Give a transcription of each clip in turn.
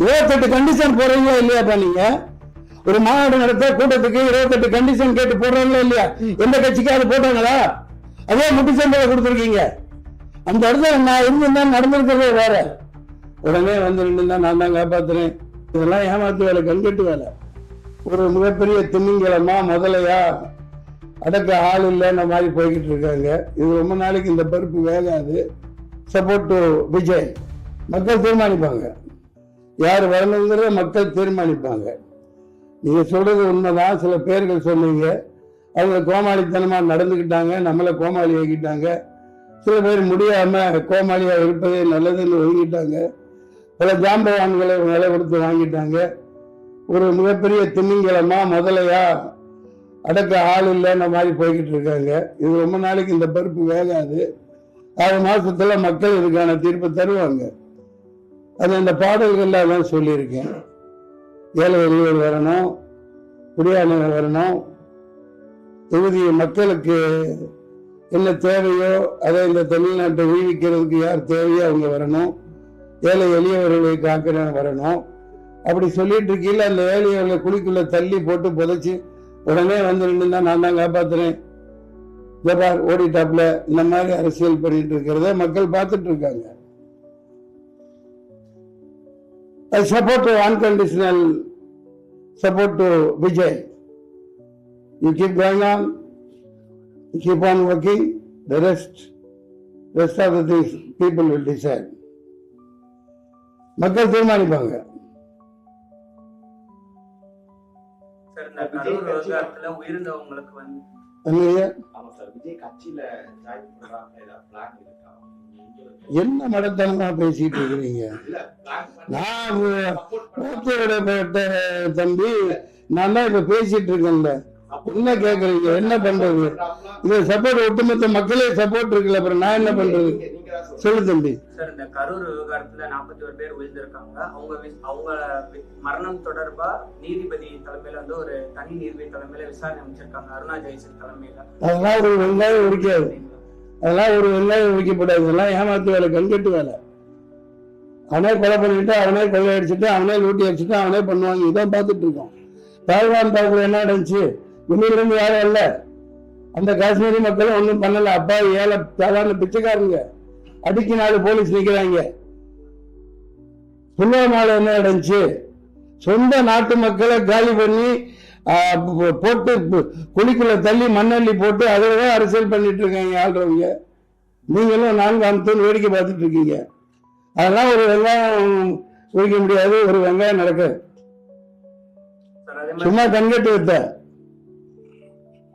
28 condition போடுறீங்களா இல்லையாப்பா? நீங்க ஒரு மாநாடு நடத்த கூட்டத்துக்கு 28 கண்டிஷன் கேட்டு போடுறாங்களா இல்லையா? எந்த கட்சிக்கு அது போட்டாங்களா? அதே முட்டுச்சந்தையை கொடுத்துருக்கீங்க. அந்த இடத்துல நான் இருந்திருந்தா நடந்திருக்கிறதே வேற. உடனே வந்து நின்று நான் தான் காப்பாத்துறேன். இதெல்லாம் ஏமாத்து வேலை, கண்கட்டு வேலை. ஒரு மிகப்பெரிய திமிங்கலமா முதலையா அடக்க ஆள் இல்லைன்ற மாதிரி போய்கிட்டு இருக்காங்க. இது ரொம்ப நாளைக்கு இந்த பருப்பு வேகாது. Support to Vijay. மக்கள் தீர்மானிப்பாங்க, யார் வரணுங்கிறத மக்கள் தீர்மானிப்பாங்க. நீங்க சொல்றது உண்மைதான். சில பேர்கள் சொன்னீங்க, அவங்க கோமாளித்தனமா நடந்துக்கிட்டாங்க, நம்மளை கோமாளி ஆக்கிட்டாங்க. சில பேர் முடியாம கோமாளியா இருப்பதே நல்லதுன்னு ஒதுங்கிட்டாங்க. பல ஜாம்பவான்களை விலை கொடுத்து வாங்கிட்டாங்க. ஒரு மிகப்பெரிய திமிங்கலமா முதலையா அடக்க ஆள் இல்லைன்ற மாதிரி போய்கிட்டு இருக்காங்க. இது ரொம்ப நாளைக்கு இந்த பருப்பு வேகாது. 6 மாசத்துல மக்கள் இதுக்கான தீர்ப்பு தருவாங்க. அது அந்த பாடல்கள்ல தான் சொல்லியிருக்கேன். ஏழை எளியவர் வரணும், குடியானவர் வரணும், தொகுதி மக்களுக்கு என்ன தேவையோ அதை இந்த தமிழ்நாட்டை ஊழிக்கிறதுக்கு யார் தேவையோ அவங்க வரணும், ஏழை எளியவர்களை காக்கிற வரணும். அப்படி சொல்லிட்டு இருக்கீங்கள, அந்த ஏழையவர்களை குழிக்குள்ள தள்ளி போட்டு புதைச்சி உடனே வந்து நின்று நான் தான் காப்பாத்துறேன், ஜபார் ஓடிட்டாப்ல, இந்த மாதிரி அரசியல் பண்ணிட்டு இருக்கிறத மக்கள் பார்த்துட்டு இருக்காங்க. I support unconditional support to Vijay. You keep going on, you keep on working, the rest of the things people will decide. மக்கள் தீர்மானிப்பாங்க. சார், இந்த கரூர் விவகாரத்துல உயிரிழந்தவங்களுக்கு வந்து என்ன மடத்தனமா பேசிட்டு இருக்கிறீங்க? நான் தம்பி, நான் தான் இப்ப பேசிட்டு இருக்கேன்ல, என்ன கேக்குறீங்க? என்ன பண்றது? இது சப்போர்ட் ஒட்டுமொத்த மக்களே சப்போர்ட் இருக்குல்ல, அப்புறம் நான் என்ன பண்றது? சொல்லு தம்பி. சார், இந்த கரூர் விவகாரத்துல 41 பேர் உயிர்ந்திருக்காங்க. அவங்க மரணம் தொடர்பா நீதிபதி தலைமையில வந்து ஒரு தனி நீதிபதி தலைமையில விசாரணை அமைச்சிருக்காங்க, அருணா ஜெயசன் தலைமையில. அதெல்லாம் ஒரு வெங்காயம் உரிக்காது, அதெல்லாம் ஒரு வெங்காயம் உரிக்கப்படாது. இதெல்லாம் ஏமாத்து வேலை, கண்கட்டு வேலை. அவனே கொலை பண்ணிட்டு, அவனே கொள்ளை அடிச்சுட்டு, அவனே லூட்டி அடிச்சுட்டு அவனே பண்ணுவாங்க. இதான் பார்த்துட்டு இருக்கோம். தாழ்வான் தாக்குல என்ன நடந்துச்சு? இன்னிலிருந்து யாரும் இல்ல, அந்த காஷ்மீரி மக்களும் ஒன்றும் பண்ணல. அப்பா ஏழை சாதாரண பிச்சைக்காரங்க, அடிக்கு 4 போலீஸ் நிக்கிறாங்க. புல்வாமால என்ன நடந்துச்சு? சொந்த நாட்டு மக்களை காலி பண்ணி போட்டு குழிக்குள்ள தள்ளி மண்ணள்ளி போட்டு அதில்தான் அரசியல் பண்ணிட்டு இருக்காங்க ஆள்றவங்க. நீங்களும் 4 அம்சம் வேடிக்கை பார்த்துட்டு இருக்கீங்க. அதெல்லாம் ஒரு வெங்காயம் உரிக்க முடியாது, ஒரு வெங்காயம் நடக்க சும்மா கண்கட்டு வைத்த.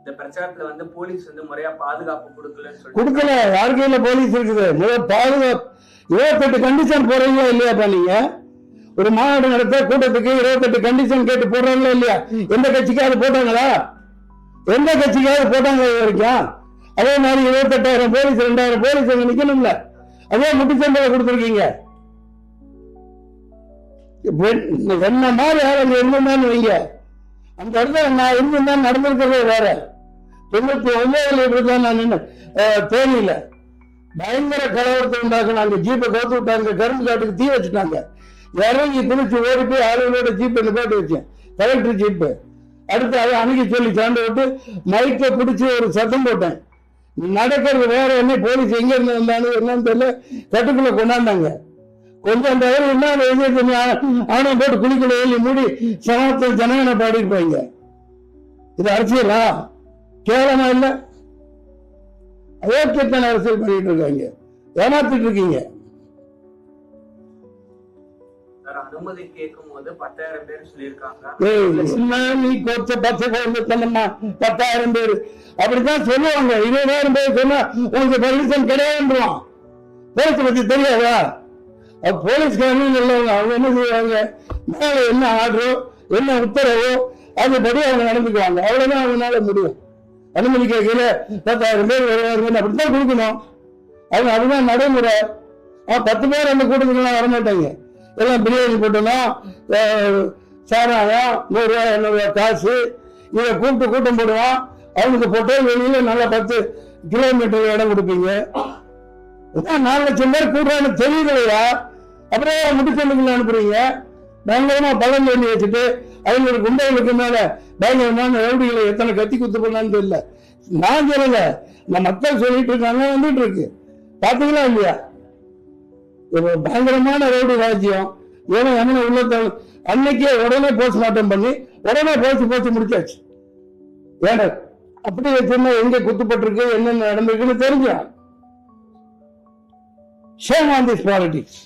இந்த பிரச்சாரத்துல வந்து போலீஸ் வந்து முறையா பாதுகாப்பு கொடுக்கல. யார் கையில போலீஸ் இருக்குது? பாதுகாப்பு 28 கண்டிஷன் போடுறீங்களா இல்லையாப்பா? நீங்க ஒரு மாநாடு நடத்த கூட்டத்துக்கு 28 கண்டிஷன் கேட்டு போடுறாங்களா இல்லையா? எந்த கட்சிக்காவது போட்டாங்களா? எந்த கட்சிக்காவது போட்டாங்க இது வரைக்கும்? அதே மாதிரி 28,000 போலீஸ் 2,000 போலீஸ் அங்க நிக்கணும்ல, அதே முட்டுச்சந்தையை கொடுத்துருக்கீங்க. என்ன மாதிரி ஆளுங்க இருந்தான்னு வைங்க, அந்த இடத்துல நான் இருந்திருந்தா நடந்திருக்கிறதே வேற. 99 இப்படிதான் நான் நின்று தேனியில பயங்கர கலவரத்தை உண்டாக்கணும். அந்த ஜீப்பை கவுத்து விட்டாங்க, கரும்பு காட்டுக்கு தீ வச்சுட்டாங்க. இறங்கி துணிச்சு ஓடி போய் ஆளுங்களோட ஜீப்பை நிப்பாட்டி வச்சேன், கலெக்டர் ஜீப்பு. அடுத்து அதை அணுகி சொல்லி சாண்டு விட்டு மைக்கை பிடிச்சி ஒரு சத்தம் போட்டேன். நடக்கிறது வேற என்ன, போலீஸ் எங்க இருந்து வந்தாலும் என்னன்னு தெரியல, கட்டுக்குள்ள கொண்டாந்தாங்க. கொஞ்சம் அந்த என்ன ஆணை போட்டு குளிக்குள்ள ஏறி மூடி சமத்துவ ஜனகனை பாடிருப்பாங்க. இது அரசியலா? கேவலமா இல்ல? அயோக்கியத்தன அரசியல் பண்ணிட்டு இருக்காங்க, ஏமாத்திட்டு இருக்கீங்க. அனுமதி கேட்கும் போது 10,000 பேர் சொல்லியிருக்காங்க. நீ கொச்ச பச்சை சொன்னா 10,000 பேர் அப்படித்தான் சொல்லுவாங்க. 20,000 பேர் சொன்னா உங்களுக்கு பர்மிஷன் கிடையாதுன்றான். போலீஸ் பத்தி தெரியாதா? போலீஸ்காரங்க இல்லவங்க, அவங்க என்ன செய்வாங்க? மேல என்ன ஆர்டரோ என்ன உத்தரவோ அதுபடி அவங்க நடந்துக்குவாங்க. அவ்வளவுதான் அவங்களால முடியும். அனுமதி கேட்கல 10,000 பேர் வருவாங்க, அப்படித்தான் கொடுக்கணும். அவங்க அதுதான் நடைமுறை. 10 பேர் அந்த கூட்டத்துக்குலாம் வரமாட்டாங்க. எல்லாம் பிரியாணி போட்டணும், சாராயம் 100 ரூபாய் 200 ரூபாய் காசு, இதை கூப்பிட்டு கூட்டம் போடுவான். அவனுக்கு போட்டோ வெளியில நல்லா 10 கிலோமீட்டர் இடம் கொடுப்பீங்க. 4 லட்சம் பேர் கூடுறான்னு தெரியலையா? அப்புறம் முட்டுச்சந்தைக்குள்ள அனுப்புறீங்க. பயங்கரமா பலன் பண்ணி வச்சுட்டு அவங்களோட குண்டைகளுக்கு மேல பயங்கரமான ரவுடிகளை எத்தனை கத்தி குத்து பண்ணான்னு தெரியல. நான் சொல்லல, இந்த மக்கள் சொல்லிட்டு இருக்காங்க, வந்துட்டு இருக்கு. பாத்தீங்களா இல்லையா? ஒரு பயங்கரமான ரவுடி ராஜ்யம். ஏன்னா என்ன உள்ள அன்னைக்கே உடனே போஸ்ட்மார்ட்டம் பண்ணி உடனே போச்சு முடிச்சாச்சு. ஏன்னா அப்படி வச்சிருந்தா எங்க குத்துப்பட்டிருக்கு, என்னென்ன நடந்திருக்குன்னு தெரிஞ்சா. Shame on this politics.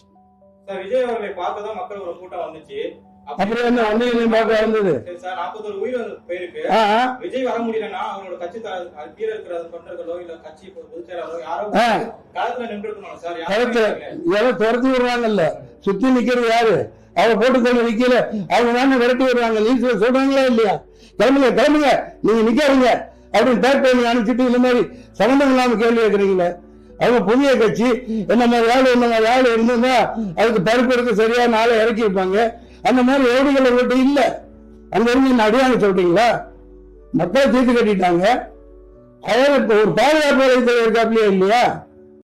Vijay அவர்களை பார்க்கதான் மக்கள் ஒரு கூட்டம் வந்துச்சு. அப்புறம் என்ன ஒன்னையும் பார்க்க வந்தது? 41 உயிர் போயிருக்கு. விஜய் வர முடியலன்னா அவங்களோட கட்சி கீழே இருக்கிற தொண்டர்களோ இல்ல கட்சி பொதுச் செயலாளரோ யாரோ களத்துல நின்று இருக்கணும் சார். யாரோ துரத்தி விடுறாங்கல்ல, சுத்தி நிக்கிறது யாரு? அவ போட்டு தள்ள நிக்கல, அவங்க தானே விரட்டி விடுறாங்க. நீங்க சொல்றாங்களா இல்லையா? கிளம்புங்க நீங்க நிக்காதீங்க அப்படின்னு பேக் பண்ணி அனுப்பிச்சிட்டு இந்த மாதிரி சம்பந்தம் இல்லாம கேள்வி கேட்கறீங்களே. அவங்க புதிய கட்சி என்ன மாதிரி ஆளு இருந்திருந்தா அதுக்கு பருப்பு எடுக்க சரியா நாளை இறக்கி வைப்பாங்க. அந்த மாதிரி ரவுடிகள் உங்கள்கிட்ட இல்ல. அங்க இருந்து என்ன அடியாங்க சொல்றீங்களா? மக்களை தீர்த்து கட்டிட்டாங்க. அவர் ஒரு பாதுகாப்பு இருக்காப்லையா இல்லையா?